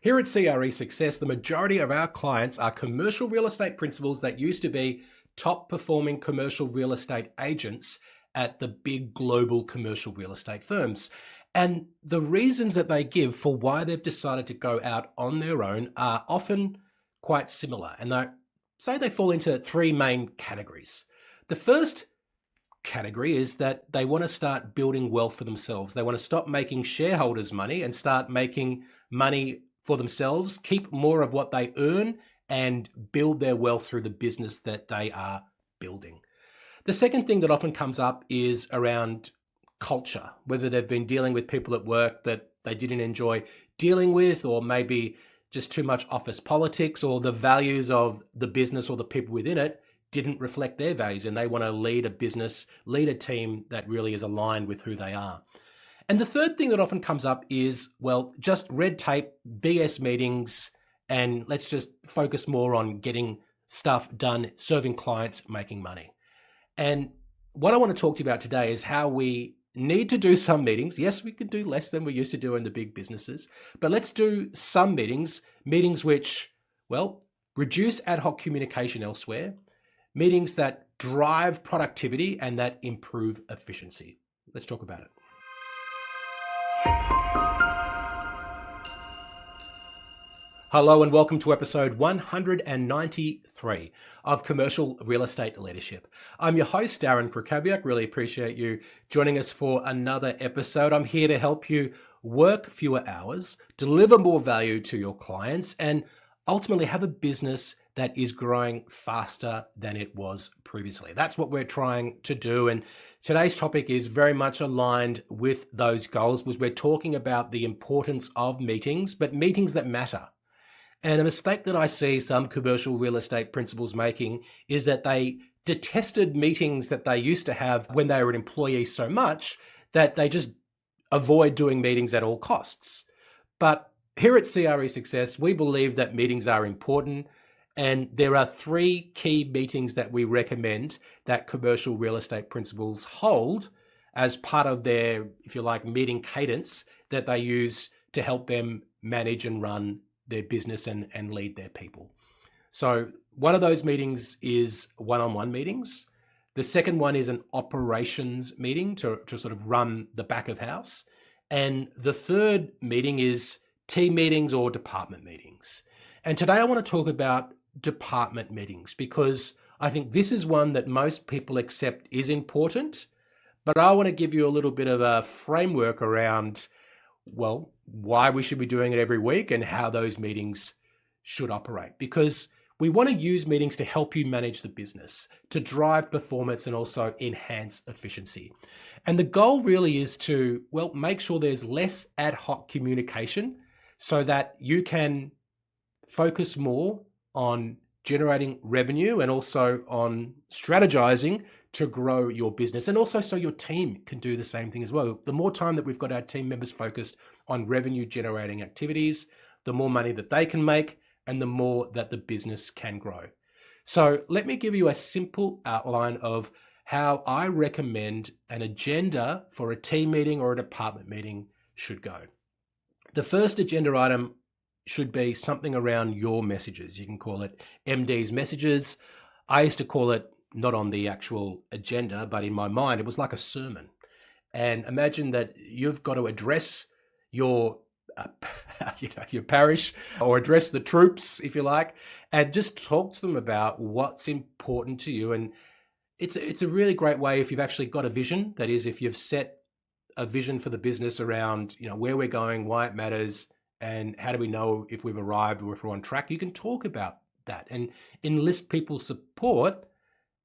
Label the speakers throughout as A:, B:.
A: Here at CRE Success, the majority of our clients are commercial real estate principals that used to be top performing commercial real estate agents at the big global commercial real estate firms. And the reasons that they give for why they've decided to go out on their own are often quite similar. And they say they fall into three main categories. The first category is that they want to start building wealth for themselves. They want to stop making shareholders money and start making money for themselves, keep more of what they earn and build their wealth through the business that they are building. The second thing that often comes up is around culture, whether they've been dealing with people at work that they didn't enjoy dealing with, or maybe just too much office politics, or the values of the business or the people within it didn't reflect their values and they want to lead a business, lead a team that really is aligned with who they are. And the third thing that often comes up is, well, just red tape, BS meetings, and let's just focus more on getting stuff done, serving clients, making money. And what I want to talk to you about today is how we need to do some meetings. Yes, we can do less than we used to do in the big businesses, but let's do some meetings which, well, reduce ad hoc communication elsewhere, meetings that drive productivity and that improve efficiency. Let's talk about it. Hello and welcome to episode 193 of Commercial Real Estate Leadership. I'm your host, Darren Krakowiak. Really appreciate you joining us for another episode. I'm here to help you work fewer hours, deliver more value to your clients, and ultimately have a business that is growing faster than it was previously. That's what we're trying to do. And today's topic is very much aligned with those goals, because we're talking about the importance of meetings, but meetings that matter. And a mistake that I see some commercial real estate principals making is that they detested meetings that they used to have when they were an employee so much that they just avoid doing meetings at all costs. But here at CRE Success, we believe that meetings are important. And there are three key meetings that we recommend that commercial real estate principals hold as part of their, if you like, meeting cadence that they use to help them manage and run their business and lead their people. So one of those meetings is one-on-one meetings. The second one is an operations meeting to sort of run the back of house. And the third meeting is team meetings or department meetings. And today I want to talk about department meetings, because I think this is one that most people accept is important, but I want to give you a little bit of a framework around, well, why we should be doing it every week and how those meetings should operate, because we want to use meetings to help you manage the business, to drive performance and also enhance efficiency. And the goal really is to, well, make sure there's less ad hoc communication so that you can focus more on generating revenue and also on strategizing to grow your business, and also so your team can do the same thing as well. The more time that we've got our team members focused on revenue generating activities, the more money that they can make and the more that the business can grow. So let me give you a simple outline of how I recommend an agenda for a team meeting or a department meeting should go. The first agenda item should be something around your messages. You can call it MD's messages. I used to call it, not on the actual agenda, but in my mind, it was like a sermon. And imagine that you've got to address your your parish, or address the troops, if you like, and just talk to them about what's important to you. And it's a really great way if you've actually got a vision. That is, if you've set a vision for the business around, where we're going, why it matters, and how do we know if we've arrived or if we're on track, you can talk about that and enlist people's support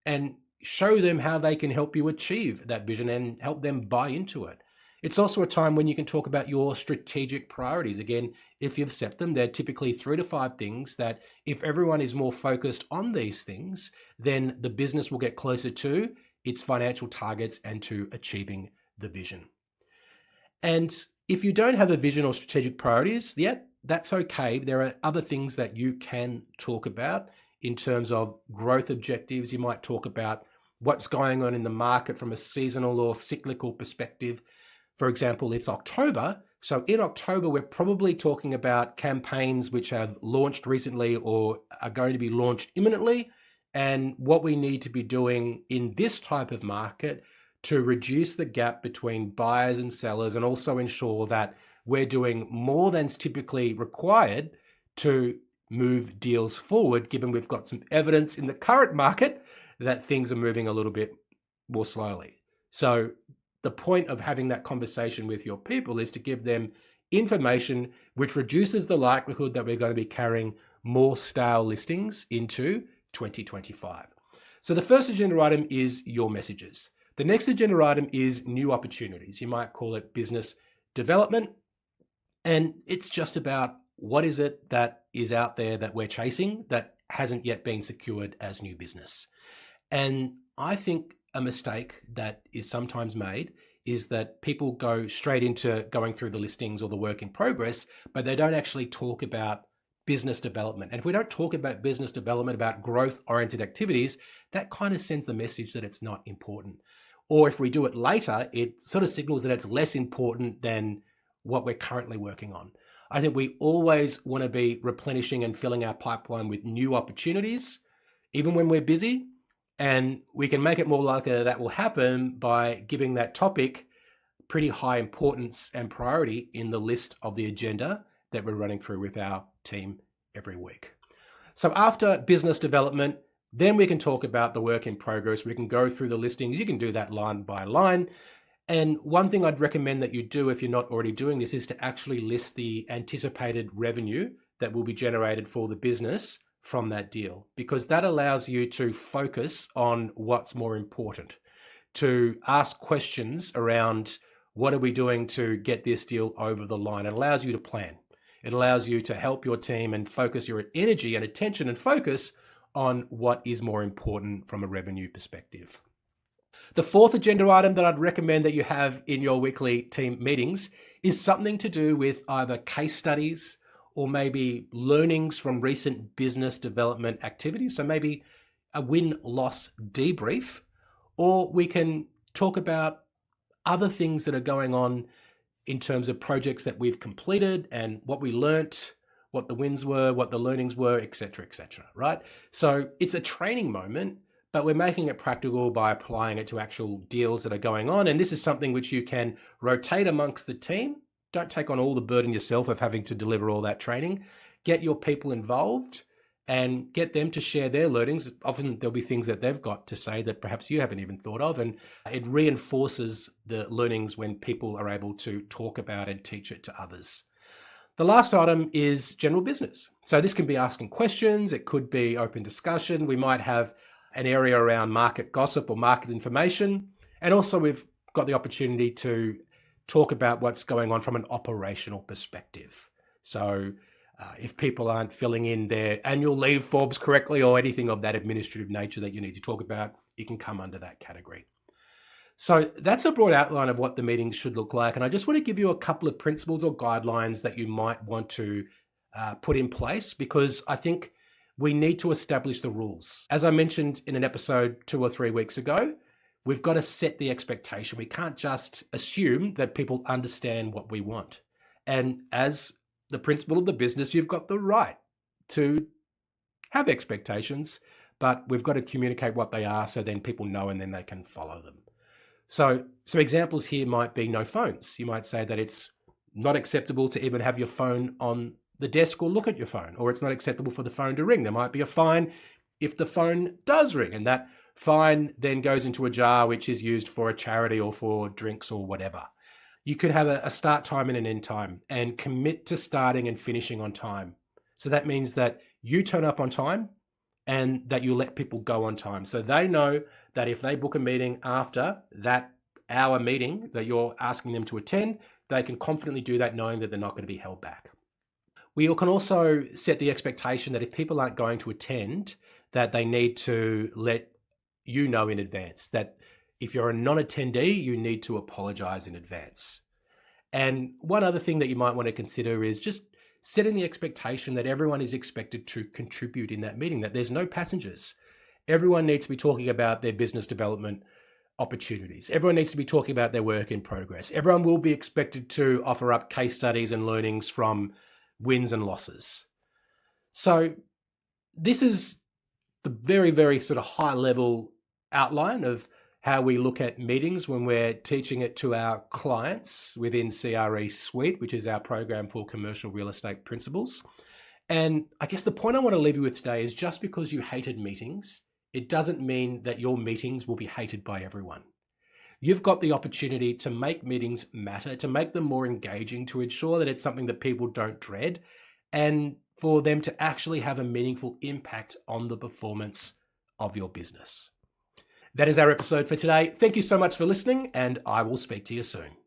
A: and show them how they can help you achieve that vision and help them buy into it. It's also a time when you can talk about your strategic priorities. Again, if you've set them, they're typically 3 to 5 things that if everyone is more focused on these things, then the business will get closer to its financial targets and to achieving the vision. And if you don't have a vision or strategic priorities yet, that's okay. There are other things that you can talk about in terms of growth objectives. You might talk about what's going on in the market from a seasonal or cyclical perspective. For example, it's October, So in October, we're probably talking about campaigns which have launched recently or are going to be launched imminently, and what we need to be doing in this type of market to reduce the gap between buyers and sellers, and also ensure that we're doing more than's typically required to move deals forward, given we've got some evidence in the current market that things are moving a little bit more slowly. So the point of having that conversation with your people is to give them information which reduces the likelihood that we're going to be carrying more stale listings into 2025. So the first agenda item is your messages. The next agenda item is new opportunities. You might call it business development. And it's just about what is it that is out there that we're chasing that hasn't yet been secured as new business. And I think a mistake that is sometimes made is that people go straight into going through the listings or the work in progress, but they don't actually talk about business development. And if we don't talk about business development, about growth-oriented activities, that kind of sends the message that it's not important. Or if we do it later, it sort of signals that it's less important than what we're currently working on. I think we always want to be replenishing and filling our pipeline with new opportunities, even when we're busy. And we can make it more likely that that will happen by giving that topic pretty high importance and priority in the list of the agenda that we're running through with our team every week. So after business development, then we can talk about the work in progress. We can go through the listings. You can do that line by line. And one thing I'd recommend that you do if you're not already doing this is to actually list the anticipated revenue that will be generated for the business from that deal, because that allows you to focus on what's more important, to ask questions around what are we doing to get this deal over the line. It allows you to plan. It allows you to help your team and focus your energy and attention and focus on what is more important from a revenue perspective. The fourth agenda item that I'd recommend that you have in your weekly team meetings is something to do with either case studies or maybe learnings from recent business development activities. So maybe a win-loss debrief, or we can talk about other things that are going on in terms of projects that we've completed and what we learnt, what the wins were, what the learnings were, etc., right? So it's a training moment, but we're making it practical by applying it to actual deals that are going on. And this is something which you can rotate amongst the team. Don't take on all the burden yourself of having to deliver all that training. Get your people involved and get them to share their learnings. Often there'll be things that they've got to say that perhaps you haven't even thought of. And it reinforces the learnings when people are able to talk about and teach it to others. The last item is general business. So this can be asking questions. It could be open discussion. We might have an area around market gossip or market information. And also we've got the opportunity to talk about what's going on from an operational perspective. So if people aren't filling in their annual leave forms correctly or anything of that administrative nature that you need to talk about, you can come under that category. So that's a broad outline of what the meetings should look like. And I just want to give you a couple of principles or guidelines that you might want to put in place, because I think we need to establish the rules. As I mentioned in an episode 2 or 3 weeks ago, we've got to set the expectation. We can't just assume that people understand what we want. And as the principle of the business, you've got the right to have expectations, but we've got to communicate what they are so then people know and then they can follow them. So some examples here might be no phones. You might say that it's not acceptable to even have your phone on the desk or look at your phone, or it's not acceptable for the phone to ring. There might be a fine if the phone does ring, and that fine then goes into a jar which is used for a charity or for drinks or whatever. You could have a start time and an end time and commit to starting and finishing on time. So that means that you turn up on time and that you let people go on time. So they know that if they book a meeting after that hour meeting that you're asking them to attend, they can confidently do that knowing that they're not going to be held back. We can also set the expectation that if people aren't going to attend, that they need to let you know in advance, that if you're a non-attendee, you need to apologize in advance. And one other thing that you might want to consider is just setting the expectation that everyone is expected to contribute in that meeting, that there's no passengers. Everyone needs to be talking about their business development opportunities. Everyone needs to be talking about their work in progress. Everyone will be expected to offer up case studies and learnings from wins and losses. So this is the very, very sort of high level outline of how we look at meetings when we're teaching it to our clients within CRE Suite, which is our program for commercial real estate principles. And I guess the point I want to leave you with today is just because you hated meetings, it doesn't mean that your meetings will be hated by everyone. You've got the opportunity to make meetings matter, to make them more engaging, to ensure that it's something that people don't dread, and for them to actually have a meaningful impact on the performance of your business. That is our episode for today. Thank you so much for listening, and I will speak to you soon.